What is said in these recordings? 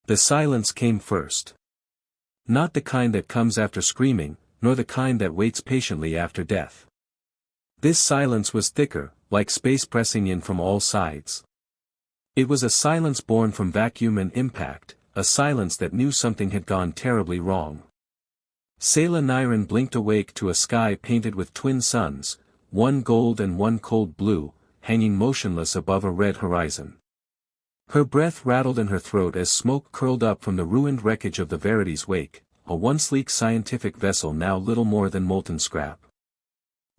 The silence came first. Not the kind that comes after screaming, nor the kind that waits patiently after death. This silence was thicker, like space pressing in from all sides. It was a silence born from vacuum and impact, a silence that knew something had gone terribly wrong. Selah Nyren blinked awake to a sky painted with twin suns, one gold and one cold blue, hanging motionless above a red horizon. Her breath rattled in her throat as smoke curled up from the ruined wreckage of the Verity's wake, a once sleek scientific vessel now little more than molten scrap.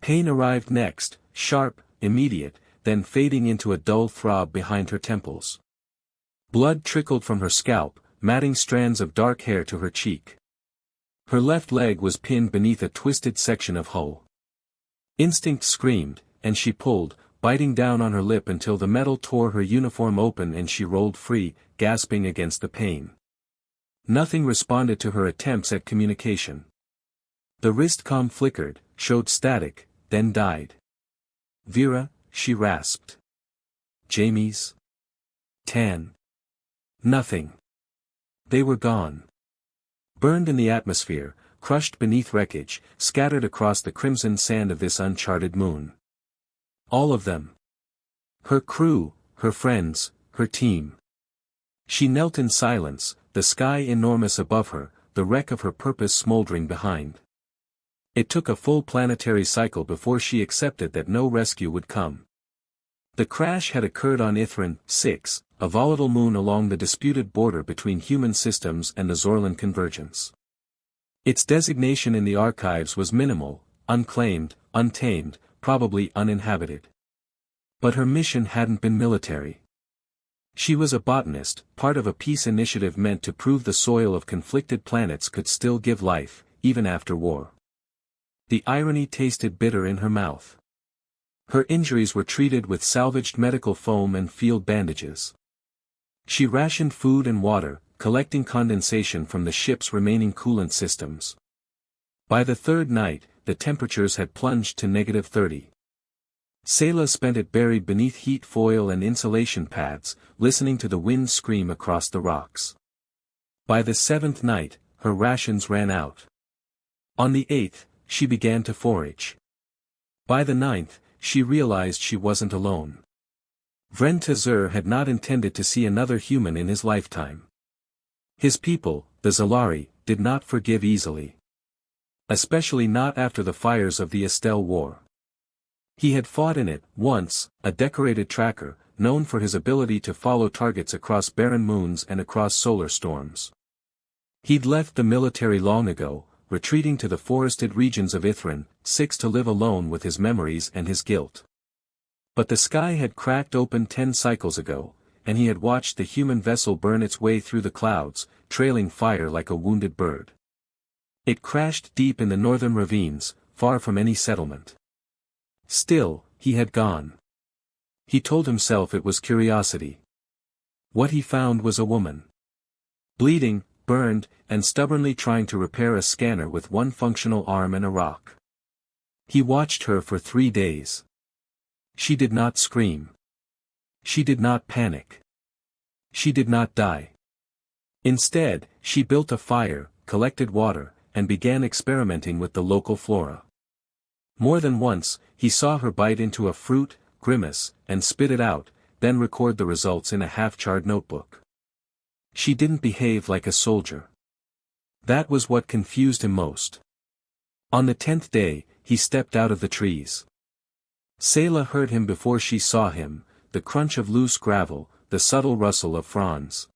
Pain arrived next, sharp, immediate, then fading into a dull throb behind her temples. Blood trickled from her scalp, matting strands of dark hair to her cheek. Her left leg was pinned beneath a twisted section of hull. Instinct screamed, and she pulled, biting down on her lip until the metal tore her uniform open and she rolled free, gasping against the pain. Nothing responded to her attempts at communication. The wrist-com flickered, showed static, then died. "Vera," she rasped. "Jamie's? Tan." Nothing. They were gone. Burned in the atmosphere, crushed beneath wreckage, scattered across the crimson sand of this uncharted moon. All of them. Her crew, her friends, her team. She knelt in silence, the sky enormous above her, the wreck of her purpose smoldering behind. It took a full planetary cycle before she accepted that no rescue would come. The crash had occurred on Ithran 6, a volatile moon along the disputed border between human systems and the Zorlan Convergence. Its designation in the archives was minimal, unclaimed, untamed, probably uninhabited. But her mission hadn't been military. She was a botanist, part of a peace initiative meant to prove the soil of conflicted planets could still give life, even after war. The irony tasted bitter in her mouth. Her injuries were treated with salvaged medical foam and field bandages. She rationed food and water, collecting condensation from the ship's remaining coolant systems. By the third night, the temperatures had plunged to -30. Selah spent it buried beneath heat foil and insulation pads, listening to the wind scream across the rocks. By the 7th night, her rations ran out. On the 8th, she began to forage. By the 9th, she realized she wasn't alone. Vren Tazur had not intended to see another human in his lifetime. His people, the Zalari, did not forgive easily. Especially not after the fires of the Estelle War. He had fought in it, once, a decorated tracker, known for his ability to follow targets across barren moons and across solar storms. He'd left the military long ago, retreating to the forested regions of Ithran 6 to live alone with his memories and his guilt. But the sky had cracked open 10 cycles ago, and he had watched the human vessel burn its way through the clouds, trailing fire like a wounded bird. It crashed deep in the northern ravines, far from any settlement. Still, he had gone. He told himself it was curiosity. What he found was a woman. Bleeding, burned, and stubbornly trying to repair a scanner with one functional arm and a rock. He watched her for 3 days. She did not scream. She did not panic. She did not die. Instead, she built a fire, collected water, and began experimenting with the local flora. More than once, he saw her bite into a fruit, grimace, and spit it out, then record the results in a half-charred notebook. She didn't behave like a soldier. That was what confused him most. On the 10th day, he stepped out of the trees. Selah heard him before she saw him, the crunch of loose gravel, the subtle rustle of fronds.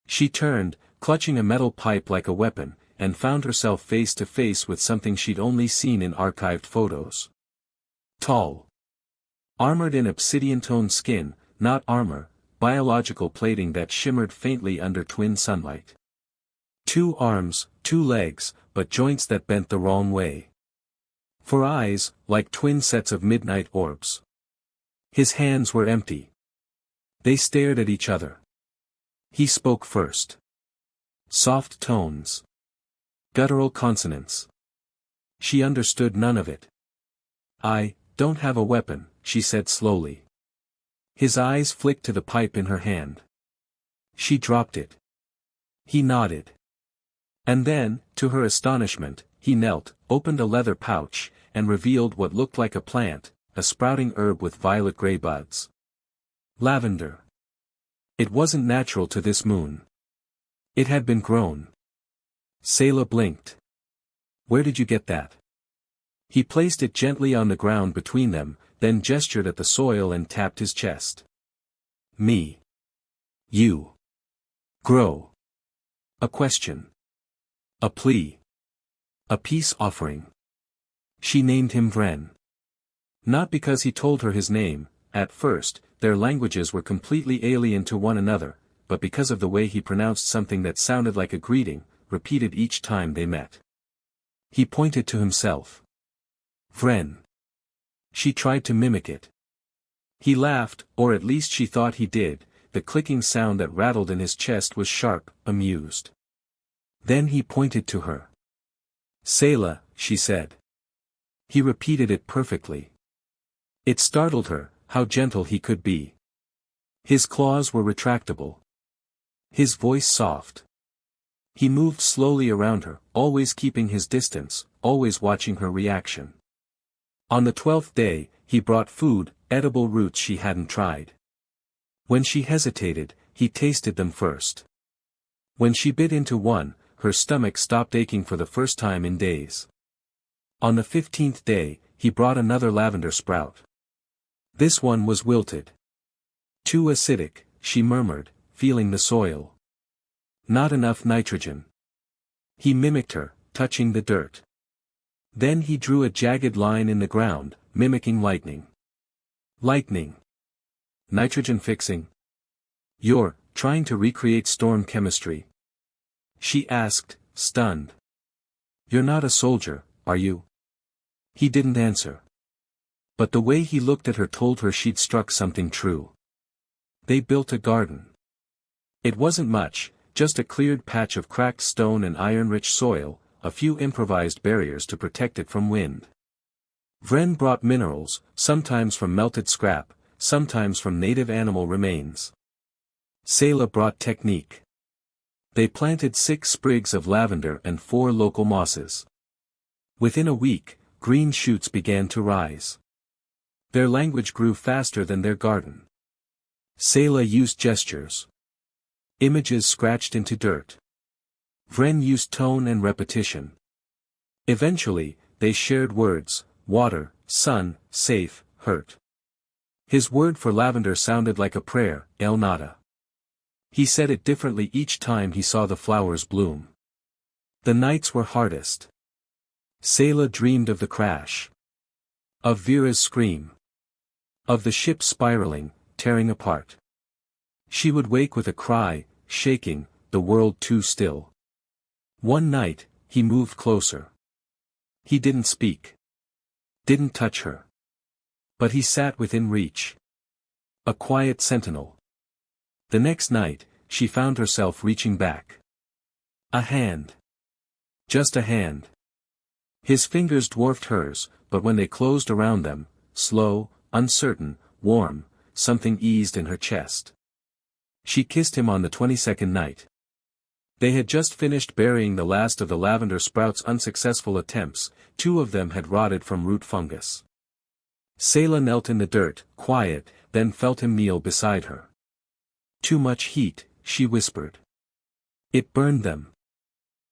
She turned, clutching a metal pipe like a weapon, and found herself face to face with something she'd only seen in archived photos. Tall. Armored in obsidian-toned skin, not armor, biological plating that shimmered faintly under twin sunlight. 2 arms, 2 legs, but joints that bent the wrong way. For eyes, like twin sets of midnight orbs. His hands were empty. They stared at each other. He spoke first. Soft tones. Guttural consonants. She understood none of it. "I don't have a weapon," she said slowly. His eyes flicked to the pipe in her hand. She dropped it. He nodded. And then, to her astonishment, he knelt, opened a leather pouch, and revealed what looked like a plant, a sprouting herb with violet-gray buds. Lavender. It wasn't natural to this moon. It had been grown. Sayla blinked. Where did you get that? He placed it gently on the ground between them, then gestured at the soil and tapped his chest. Me. You. Grow. A question. A plea. A peace offering. She named him Vren. Not because he told her his name, at first, their languages were completely alien to one another, but because of the way he pronounced something that sounded like a greeting, repeated each time they met. He pointed to himself. Vren. She tried to mimic it. He laughed, or at least she thought he did. The clicking sound that rattled in his chest was sharp, amused. Then he pointed to her. Sayla, she said. He repeated it perfectly. It startled her, how gentle he could be. His claws were retractable. His voice soft. He moved slowly around her, always keeping his distance, always watching her reaction. On the 12th day, he brought food, edible roots she hadn't tried. When she hesitated, he tasted them first. When she bit into one, her stomach stopped aching for the first time in days. On the 15th day, he brought another lavender sprout. This one was wilted. Too acidic, she murmured, feeling the soil. Not enough nitrogen. He mimicked her, touching the dirt. Then he drew a jagged line in the ground, mimicking lightning. Lightning. Nitrogen fixing. You're trying to recreate storm chemistry? She asked, stunned. You're not a soldier, are you? He didn't answer. But the way he looked at her told her she'd struck something true. They built a garden. It wasn't much, just a cleared patch of cracked stone and iron-rich soil, a few improvised barriers to protect it from wind. Vren brought minerals, sometimes from melted scrap, sometimes from native animal remains. Sayla brought technique. They planted 6 sprigs of lavender and 4 local mosses. Within a week, green shoots began to rise. Their language grew faster than their garden. Sayla used gestures. Images scratched into dirt. Vren used tone and repetition. Eventually, they shared words: water, sun, safe, hurt. His word for lavender sounded like a prayer, El Nada. He said it differently each time he saw the flowers bloom. The nights were hardest. Sayla dreamed of the crash. Of Vera's scream. Of the ship spiraling, tearing apart. She would wake with a cry, shaking, the world too still. One night, he moved closer. He didn't speak. Didn't touch her. But he sat within reach. A quiet sentinel. The next night, she found herself reaching back. A hand. Just a hand. His fingers dwarfed hers, but when they closed around them, slow, uncertain, warm, something eased in her chest. She kissed him on the 22nd night. They had just finished burying the last of the lavender sprout's unsuccessful attempts. 2 of them had rotted from root fungus. Sayla knelt in the dirt, quiet, then felt him kneel beside her. Too much heat, she whispered. It burned them.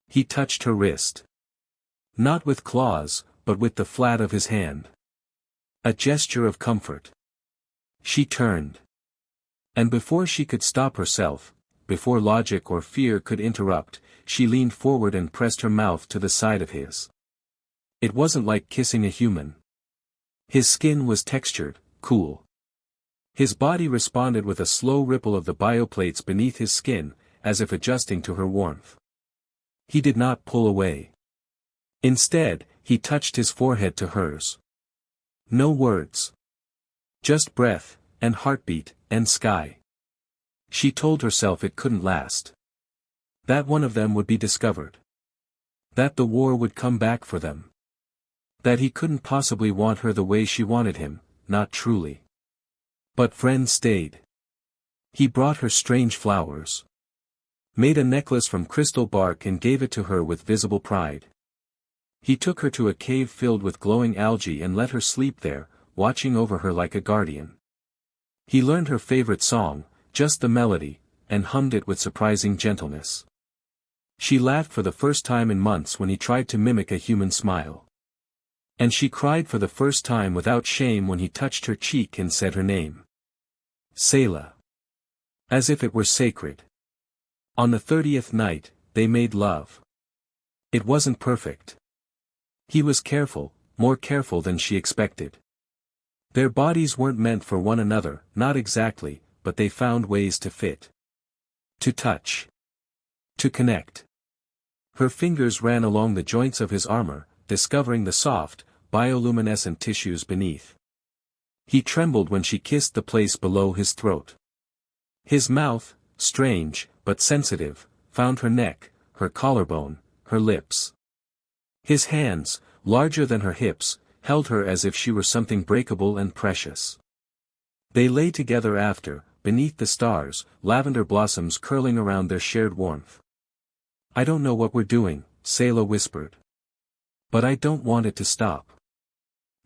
He touched her wrist. Not with claws, but with the flat of his hand. A gesture of comfort. She turned. And before she could stop herself, before logic or fear could interrupt, she leaned forward and pressed her mouth to the side of his. It wasn't like kissing a human. His skin was textured, cool. His body responded with a slow ripple of the bioplates beneath his skin, as if adjusting to her warmth. He did not pull away. Instead, he touched his forehead to hers. No words. Just breath, and heartbeat, and sky. She told herself it couldn't last. That one of them would be discovered. That the war would come back for them. That he couldn't possibly want her the way she wanted him, not truly. But Vren stayed. He brought her strange flowers. Made a necklace from crystal bark and gave it to her with visible pride. He took her to a cave filled with glowing algae and let her sleep there, watching over her like a guardian. He learned her favorite song, just the melody, and hummed it with surprising gentleness. She laughed for the first time in months when he tried to mimic a human smile. And she cried for the first time without shame when he touched her cheek and said her name. Selah. As if it were sacred. On the 30th night, they made love. It wasn't perfect. He was careful, more careful than she expected. Their bodies weren't meant for one another, not exactly, but they found ways to fit. To touch. To connect. Her fingers ran along the joints of his armor, discovering the soft, bioluminescent tissues beneath. He trembled when she kissed the place below his throat. His mouth, strange, but sensitive, found her neck, her collarbone, her lips. His hands, larger than her hips, held her as if she were something breakable and precious. They lay together after, beneath the stars, lavender blossoms curling around their shared warmth. I don't know what we're doing, Selah whispered. But I don't want it to stop.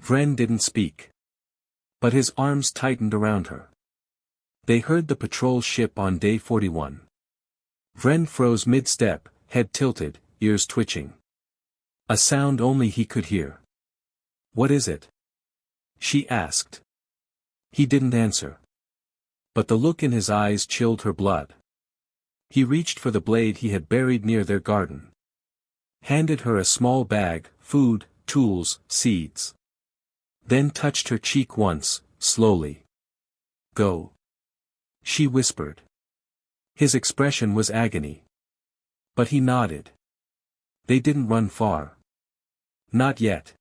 Vren didn't speak. But his arms tightened around her. They heard the patrol ship on day 41. Vren froze mid-step, head tilted, ears twitching. A sound only he could hear. What is it? She asked. He didn't answer. But the look in his eyes chilled her blood. He reached for the blade he had buried near their garden. Handed her a small bag, food, tools, seeds. Then touched her cheek once, slowly. Go. She whispered. His expression was agony. But he nodded. They didn't run far. Not yet.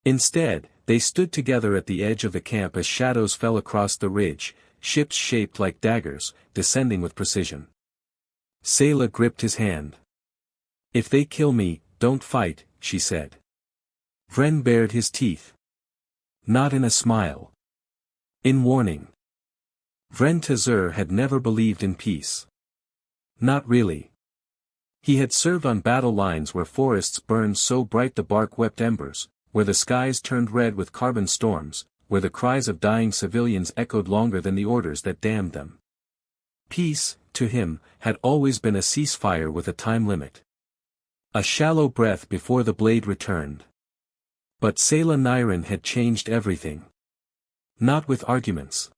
Instead, they stood together at the edge of the camp as shadows fell across the ridge, ships shaped like daggers, descending with precision. Selah gripped his hand. If they kill me, don't fight, she said. Vren bared his teeth. Not in a smile. In warning. Vren Tazur had never believed in peace. Not really. He had served on battle lines where forests burned so bright the bark wept embers, where the skies turned red with carbon storms, where the cries of dying civilians echoed longer than the orders that damned them. Peace, to him, had always been a ceasefire with a time limit. A shallow breath before the blade returned. But Selah Nyren had changed everything. Not with arguments.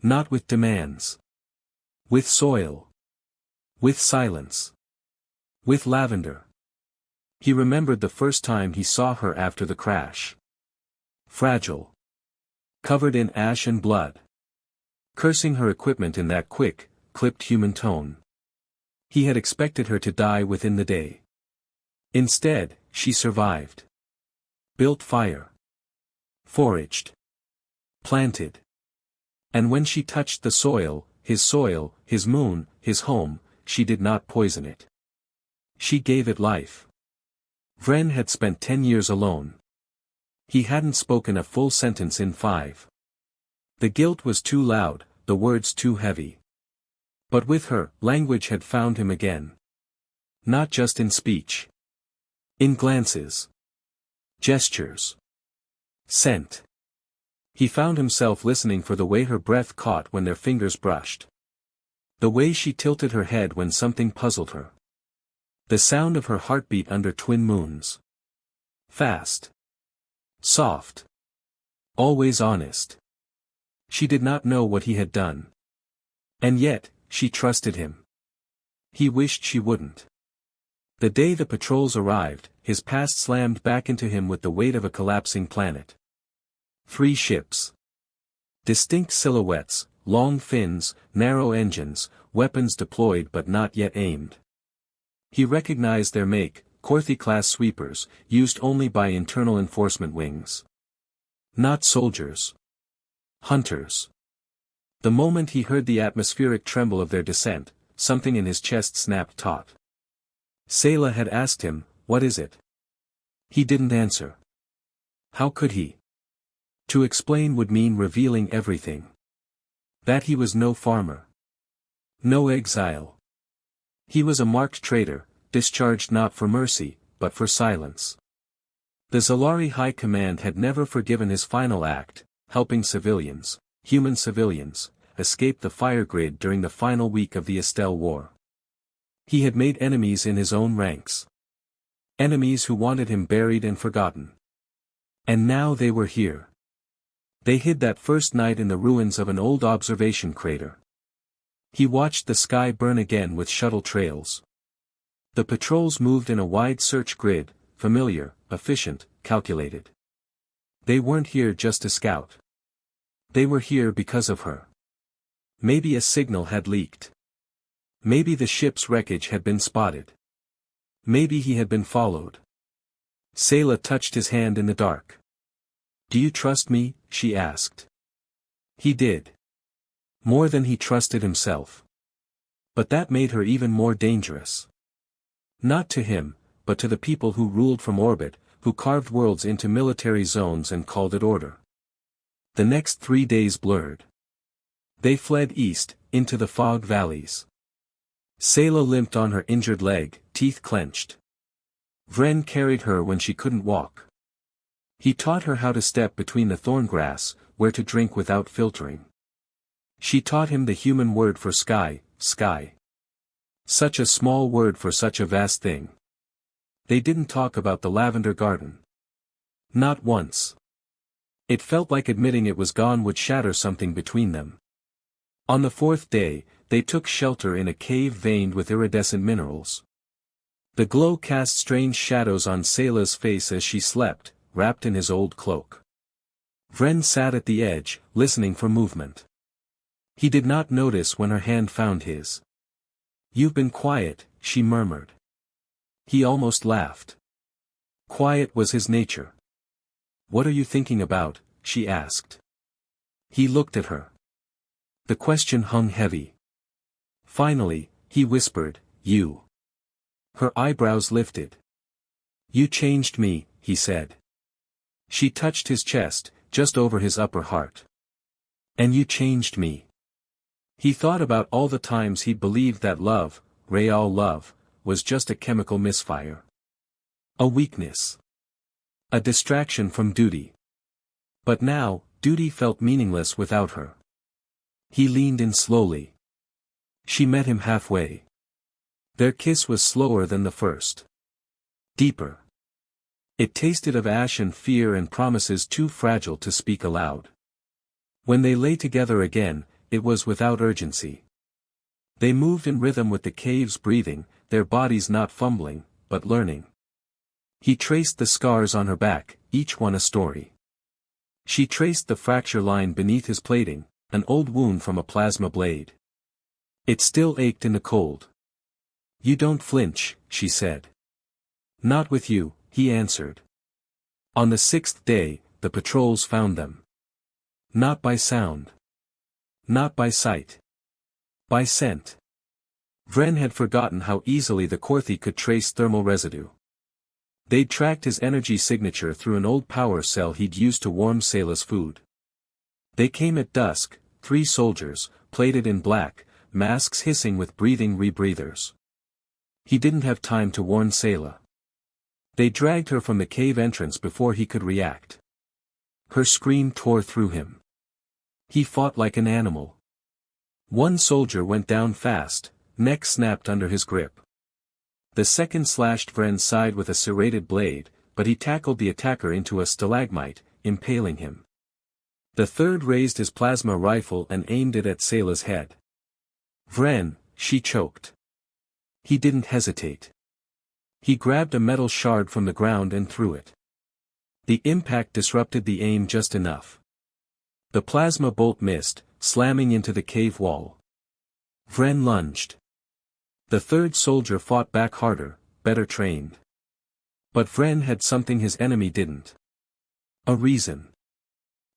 Not with demands. With soil. With silence. With lavender. He remembered the first time he saw her after the crash. Fragile. Covered in ash and blood. Cursing her equipment in that quick, clipped human tone. He had expected her to die within the day. Instead, she survived. Built fire. Foraged. Planted. And when she touched the soil, his moon, his home, she did not poison it. She gave it life. Vren had spent 10 years alone. He hadn't spoken a full sentence in 5. The guilt was too loud, the words too heavy. But with her, language had found him again. Not just in speech. In glances. Gestures. Scent. He found himself listening for the way her breath caught when their fingers brushed. The way she tilted her head when something puzzled her. The sound of her heartbeat under twin moons. Fast. Soft. Always honest. She did not know what he had done. And yet, she trusted him. He wished she wouldn't. The day the patrols arrived, his past slammed back into him with the weight of a collapsing planet. 3 ships. Distinct silhouettes, long fins, narrow engines, weapons deployed but not yet aimed. He recognized their make, Korthi-class sweepers, used only by internal enforcement wings. Not soldiers. Hunters. The moment he heard the atmospheric tremble of their descent, something in his chest snapped taut. Selah had asked him, "What is it?" He didn't answer. How could he? To explain would mean revealing everything. That he was no farmer. No exile. He was a marked traitor, discharged not for mercy, but for silence. The Zalari High Command had never forgiven his final act, helping civilians, human civilians, escape the fire grid during the final week of the Estelle War. He had made enemies in his own ranks. Enemies who wanted him buried and forgotten. And now they were here. They hid that first night in the ruins of an old observation crater. He watched the sky burn again with shuttle trails. The patrols moved in a wide search grid, familiar, efficient, calculated. They weren't here just to scout. They were here because of her. Maybe a signal had leaked. Maybe the ship's wreckage had been spotted. Maybe he had been followed. Sayla touched his hand in the dark. "Do you trust me?" she asked. He did. More than he trusted himself. But that made her even more dangerous. Not to him, but to the people who ruled from orbit, who carved worlds into military zones and called it order. The next 3 days blurred. They fled east, into the fog valleys. Sayla limped on her injured leg, teeth clenched. Vren carried her when she couldn't walk. He taught her how to step between the thorn grass, where to drink without filtering. She taught him the human word for sky, sky. Such a small word for such a vast thing. They didn't talk about the lavender garden. Not once. It felt like admitting it was gone would shatter something between them. On the 4th day, they took shelter in a cave veined with iridescent minerals. The glow cast strange shadows on Sayla's face as she slept, wrapped in his old cloak. Vren sat at the edge, listening for movement. He did not notice when her hand found his. "You've been quiet," she murmured. He almost laughed. Quiet was his nature. "What are you thinking about?" she asked. He looked at her. The question hung heavy. Finally, he whispered, "You." Her eyebrows lifted. "You changed me," he said. She touched his chest, just over his upper heart. "And you changed me." He thought about all the times he'd believed that love, real love, was just a chemical misfire. A weakness. A distraction from duty. But now, duty felt meaningless without her. He leaned in slowly. She met him halfway. Their kiss was slower than the first. Deeper. It tasted of ash and fear and promises too fragile to speak aloud. When they lay together again, it was without urgency. They moved in rhythm with the cave's breathing, their bodies not fumbling, but learning. He traced the scars on her back, each one a story. She traced the fracture line beneath his plating, an old wound from a plasma blade. It still ached in the cold. "You don't flinch," she said. "Not with you," he answered. On the 6th day, the patrols found them. Not by sound. Not by sight. By scent. Vren had forgotten how easily the Korthi could trace thermal residue. They'd tracked his energy signature through an old power cell he'd used to warm Sayla's food. They came at dusk, 3 soldiers, plated in black, masks hissing with breathing rebreathers. He didn't have time to warn Sayla. They dragged her from the cave entrance before he could react. Her scream tore through him. He fought like an animal. One soldier went down fast, neck snapped under his grip. The second slashed Vren's side with a serrated blade, but he tackled the attacker into a stalagmite, impaling him. The third raised his plasma rifle and aimed it at Sayla's head. "Vren," she choked. He didn't hesitate. He grabbed a metal shard from the ground and threw it. The impact disrupted the aim just enough. The plasma bolt missed, slamming into the cave wall. Vren lunged. The third soldier fought back harder, better trained. But Vren had something his enemy didn't. A reason.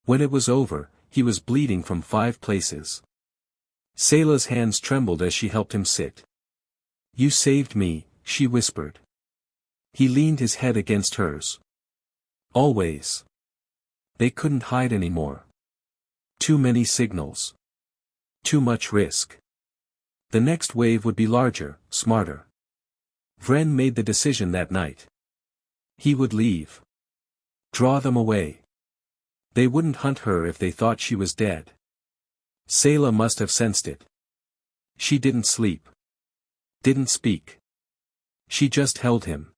When it was over, he was bleeding from 5 places. Sayla's hands trembled as she helped him sit. "You saved me," she whispered. He leaned his head against hers. Always. They couldn't hide anymore. Too many signals. Too much risk. The next wave would be larger, smarter. Vren made the decision that night. He would leave. Draw them away. They wouldn't hunt her if they thought she was dead. Sayla must have sensed it. She didn't sleep. Didn't speak. She just held him.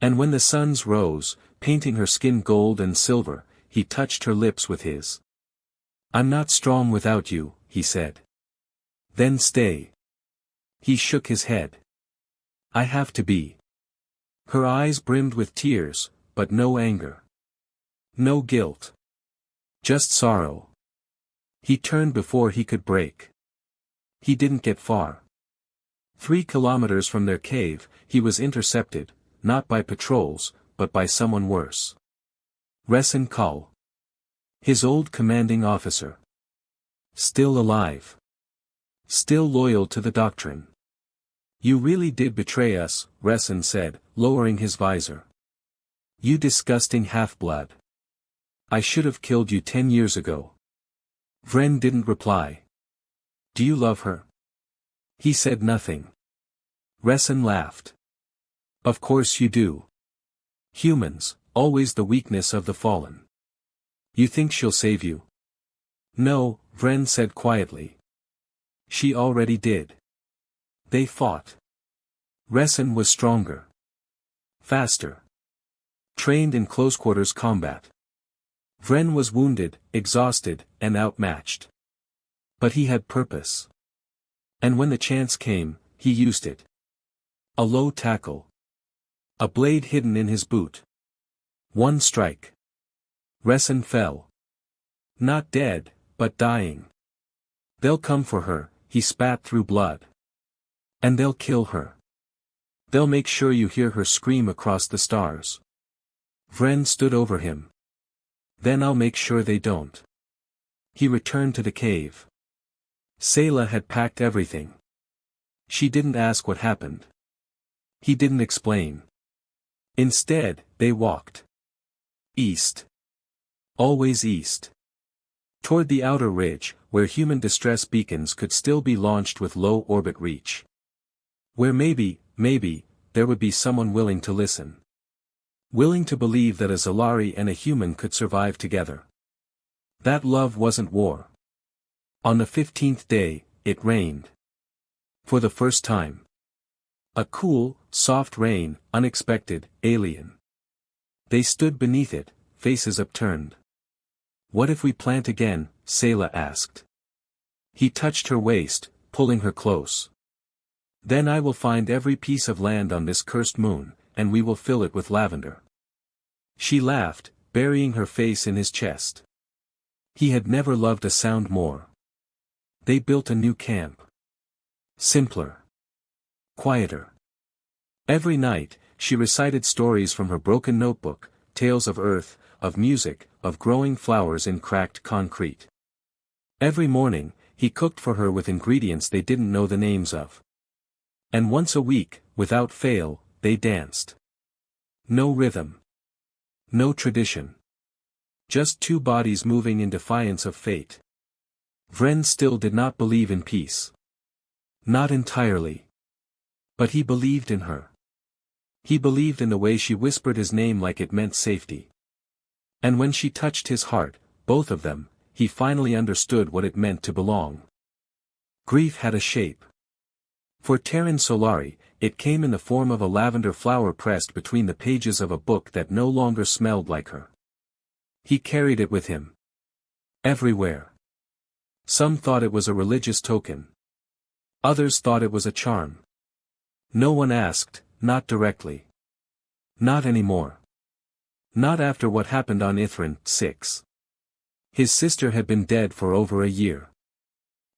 And when the suns rose, painting her skin gold and silver, he touched her lips with his. "I'm not strong without you," he said. "Then stay." He shook his head. "I have to be." Her eyes brimmed with tears, but no anger. No guilt. Just sorrow. He turned before he could break. He didn't get far. 3 kilometers from their cave, he was intercepted, not by patrols, but by someone worse. Resen Kull. His old commanding officer. Still alive. Still loyal to the doctrine. "You really did betray us," Resen said, lowering his visor. "You disgusting half-blood. I should have killed you 10 years ago." Vren didn't reply. "Do you love her?" He said nothing. Resen laughed. "Of course you do. Humans, always the weakness of the fallen. You think she'll save you?" "No," Vren said quietly. "She already did." They fought. Resen was stronger. Faster. Trained in close-quarters combat. Vren was wounded, exhausted, and outmatched. But he had purpose. And when the chance came, he used it. A low tackle. A blade hidden in his boot. One strike. Resen fell. Not dead, but dying. "They'll come for her," he spat through blood. "And they'll kill her. They'll make sure you hear her scream across the stars." Vren stood over him. "Then I'll make sure they don't." He returned to the cave. Sayla had packed everything. She didn't ask what happened. He didn't explain. Instead, they walked. East. Always east. Toward the outer ridge, where human distress beacons could still be launched with low orbit reach. Where maybe, there would be someone willing to listen. Willing to believe that a Zalari and a human could survive together. That love wasn't war. On the 15th day, it rained. For the first time. A cool, soft rain, unexpected, alien. They stood beneath it, faces upturned. "What if we plant again?" Sayla asked. He touched her waist, pulling her close. "Then I will find every piece of land on this cursed moon, and we will fill it with lavender." She laughed, burying her face in his chest. He had never loved a sound more. They built a new camp. Simpler. Quieter. Every night, she recited stories from her broken notebook, tales of earth, of music, of growing flowers in cracked concrete. Every morning, he cooked for her with ingredients they didn't know the names of. And once a week, without fail, they danced. No rhythm. No tradition. Just 2 bodies moving in defiance of fate. Vren still did not believe in peace. Not entirely. But he believed in her. He believed in the way she whispered his name like it meant safety. And when she touched his heart, both of them, he finally understood what it meant to belong. Grief had a shape. For Terran Solari, it came in the form of a lavender flower pressed between the pages of a book that no longer smelled like her. He carried it with him. Everywhere. Some thought it was a religious token. Others thought it was a charm. No one asked, not directly. Not anymore. Not after what happened on Ithran 6. His sister had been dead for over a year.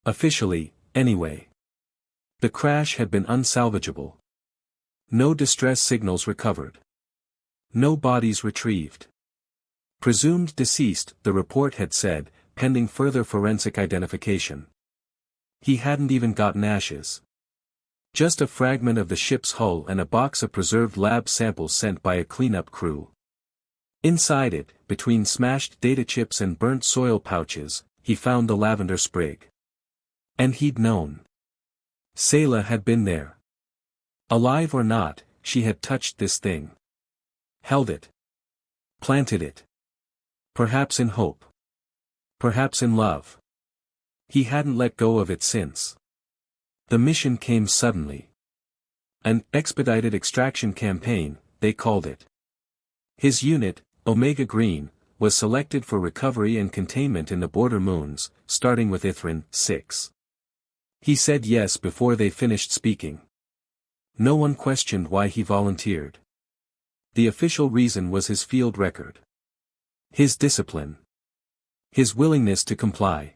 Officially, anyway. The crash had been unsalvageable. No distress signals recovered. No bodies retrieved. Presumed deceased, the report had said, pending further forensic identification. He hadn't even gotten ashes. Just a fragment of the ship's hull and a box of preserved lab samples sent by a cleanup crew. Inside it, between smashed data chips and burnt soil pouches, he found the lavender sprig. And he'd known. Sayla had been there. Alive or not, she had touched this thing. Held it. Planted it. Perhaps in hope. Perhaps in love. He hadn't let go of it since. The mission came suddenly. An expedited extraction campaign, they called it. His unit, Omega Green, was selected for recovery and containment in the border moons, starting with Ithrin 6. He said yes before they finished speaking. No one questioned why he volunteered. The official reason was his field record. His discipline. His willingness to comply.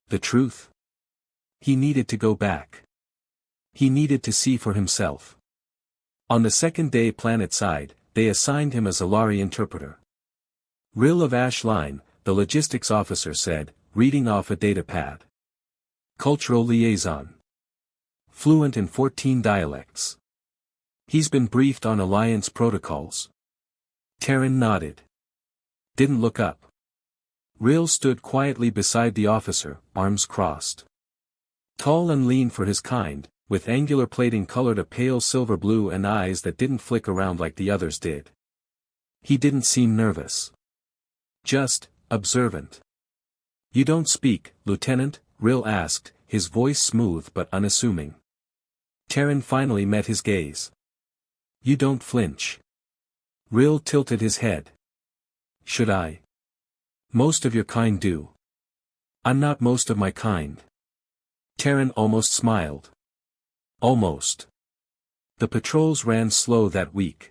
The truth? He needed to go back. He needed to see for himself. On the second day planet-side, they assigned him a Zalari interpreter. Rill of Ash Line, the logistics officer said, reading off a datapad. Cultural liaison. Fluent in 14 dialects. He's been briefed on Alliance protocols. Terran nodded. Didn't look up. Rill stood quietly beside the officer, arms crossed. Tall and lean for his kind, with angular plating colored a pale silver blue and eyes that didn't flick around like the others did. He didn't seem nervous. Just, observant. You don't speak, Lieutenant? Rill asked, his voice smooth but unassuming. Terran finally met his gaze. You don't flinch. Rill tilted his head. Should I? Most of your kind do. I'm not most of my kind. Terran almost smiled. Almost. The patrols ran slow that week.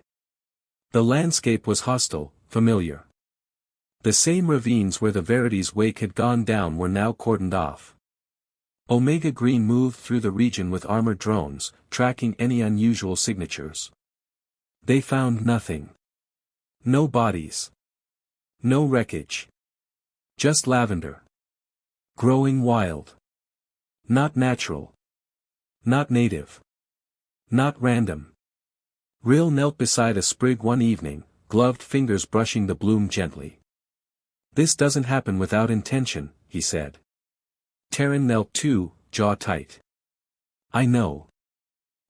The landscape was hostile, familiar. The same ravines where the Verity's wake had gone down were now cordoned off. Omega Green moved through the region with armored drones, tracking any unusual signatures. They found nothing. No bodies. No wreckage. Just lavender. Growing wild. Not natural. Not native. Not random. Rill knelt beside a sprig one evening, gloved fingers brushing the bloom gently. This doesn't happen without intention, he said. Terran knelt too, jaw tight. I know.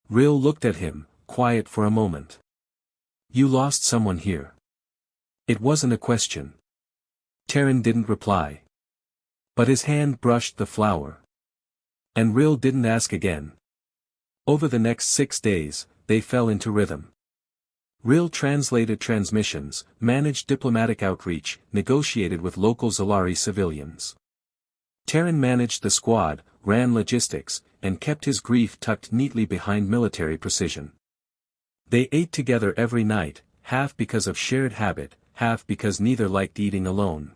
Rill looked at him, quiet for a moment. You lost someone here. It wasn't a question. Terran didn't reply. But his hand brushed the flower. And Rill didn't ask again. Over the next 6 days, they fell into rhythm. Rill translated transmissions, managed diplomatic outreach, negotiated with local Zalari civilians. Terran managed the squad, ran logistics, and kept his grief tucked neatly behind military precision. They ate together every night, half because of shared habit, half because neither liked eating alone.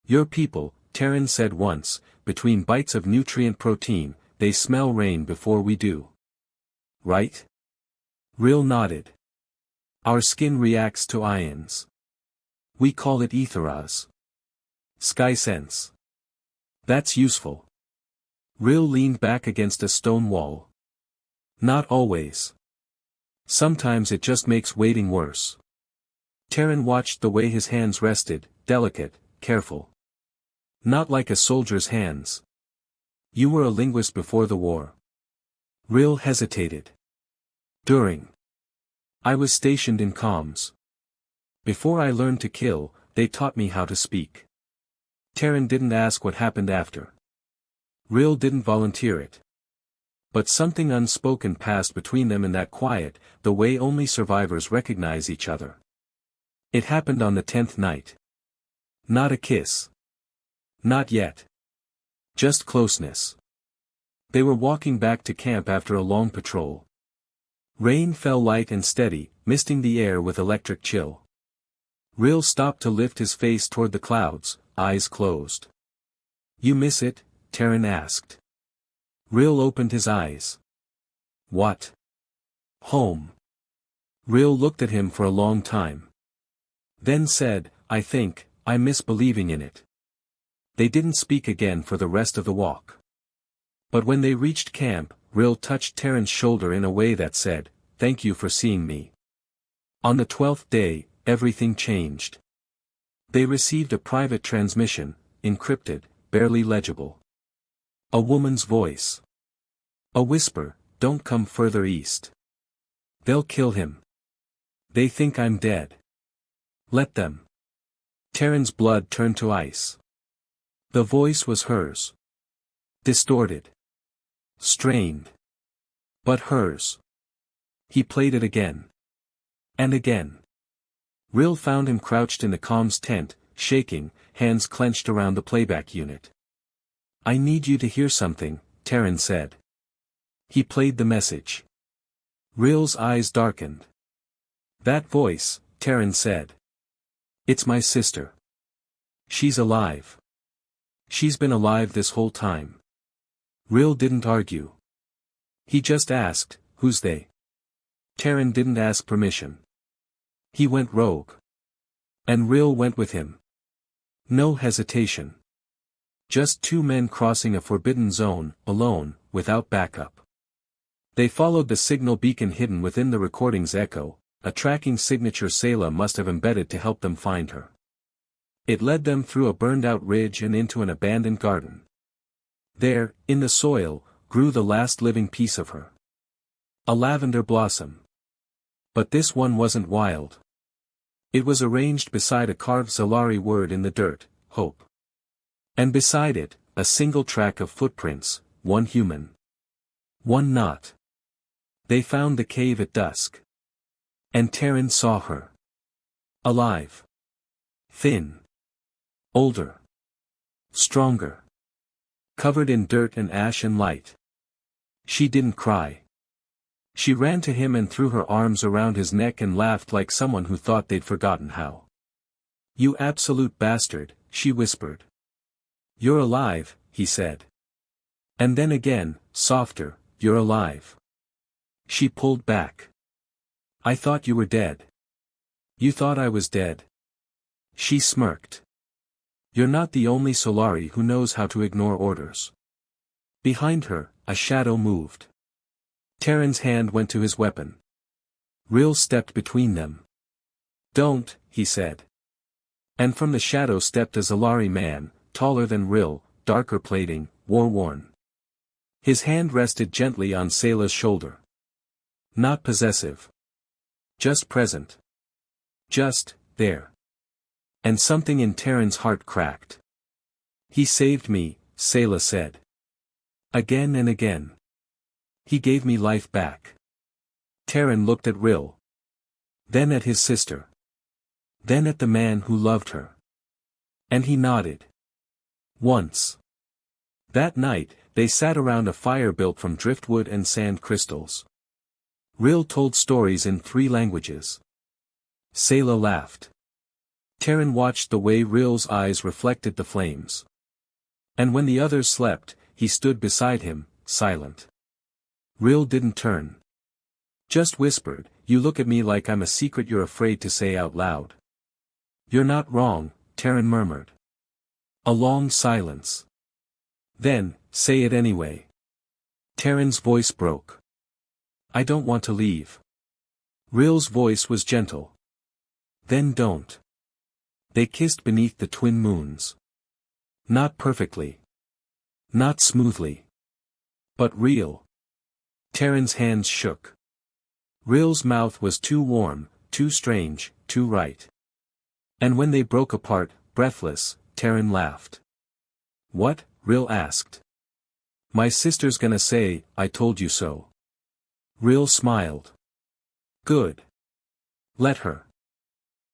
Your people, Terran said once, between bites of nutrient protein, they smell rain before we do. Right? Rill nodded. Our skin reacts to ions. We call it etheraz. Sky sense. That's useful. Rill leaned back against a stone wall. Not always. Sometimes it just makes waiting worse. Terran watched the way his hands rested, delicate, careful. Not like a soldier's hands. You were a linguist before the war. Rill hesitated. During. I was stationed in comms. Before I learned to kill, they taught me how to speak. Terran didn't ask what happened after. Rill didn't volunteer it. But something unspoken passed between them in that quiet, the way only survivors recognize each other. It happened on the 10th night. Not a kiss. Not yet. Just closeness. They were walking back to camp after a long patrol. Rain fell light and steady, misting the air with electric chill. Rill stopped to lift his face toward the clouds, eyes closed. You miss it? Terran asked. Rill opened his eyes. What? Home. Rill looked at him for a long time. Then said, I think, I miss believing in it. They didn't speak again for the rest of the walk. But when they reached camp, Rill touched Terran's shoulder in a way that said, thank you for seeing me. On the 12th day, everything changed. They received a private transmission, encrypted, barely legible. A woman's voice. A whisper, don't come further east. They'll kill him. They think I'm dead. Let them. Terran's blood turned to ice. The voice was hers. Distorted. Strained. But hers. He played it again. And again. Rill found him crouched in the comms tent, shaking, hands clenched around the playback unit. I need you to hear something, Terran said. He played the message. Rill's eyes darkened. That voice, Terran said. It's my sister. She's alive. She's been alive this whole time. Rill didn't argue. He just asked, who's they? Terran didn't ask permission. He went rogue. And Rill went with him. No hesitation. Just two men crossing a forbidden zone, alone, without backup. They followed the signal beacon hidden within the recording's echo, a tracking signature Sayla must have embedded to help them find her. It led them through a burned-out ridge and into an abandoned garden. There, in the soil, grew the last living piece of her. A lavender blossom. But this one wasn't wild. It was arranged beside a carved Zalari word in the dirt, hope. And beside it, a single track of footprints, one human. One not. They found the cave at dusk. And Terran saw her. Alive. Thin. Older. Stronger. Covered in dirt and ash and light. She didn't cry. She ran to him and threw her arms around his neck and laughed like someone who thought they'd forgotten how. You absolute bastard, she whispered. You're alive, he said. And then again, softer, you're alive. She pulled back. I thought you were dead. You thought I was dead. She smirked. You're not the only Solari who knows how to ignore orders. Behind her, a shadow moved. Terran's hand went to his weapon. Rill stepped between them. Don't, he said. And from the shadow stepped a Zalari man, taller than Rill, darker plating, war-worn. His hand rested gently on Sayla's shoulder. Not possessive. Just present. Just, there. And something in Terran's heart cracked. He saved me, Sayla said. Again and again. He gave me life back. Terran looked at Rill. Then at his sister. Then at the man who loved her. And he nodded. Once. That night, they sat around a fire built from driftwood and sand crystals. Rill told stories in 3 languages. Sayla laughed. Terran watched the way Rill's eyes reflected the flames. And when the others slept, he stood beside him, silent. Rill didn't turn. Just whispered, you look at me like I'm a secret you're afraid to say out loud. You're not wrong, Terran murmured. A long silence. Then, say it anyway. Terran's voice broke. I don't want to leave. Rill's voice was gentle. Then don't. They kissed beneath the twin moons. Not perfectly. Not smoothly. But real. Terran's hands shook. Rill's mouth was too warm, too strange, too right. And when they broke apart, breathless, Terran laughed. What? Rill asked. My sister's gonna say, I told you so. Rill smiled. Good. Let her.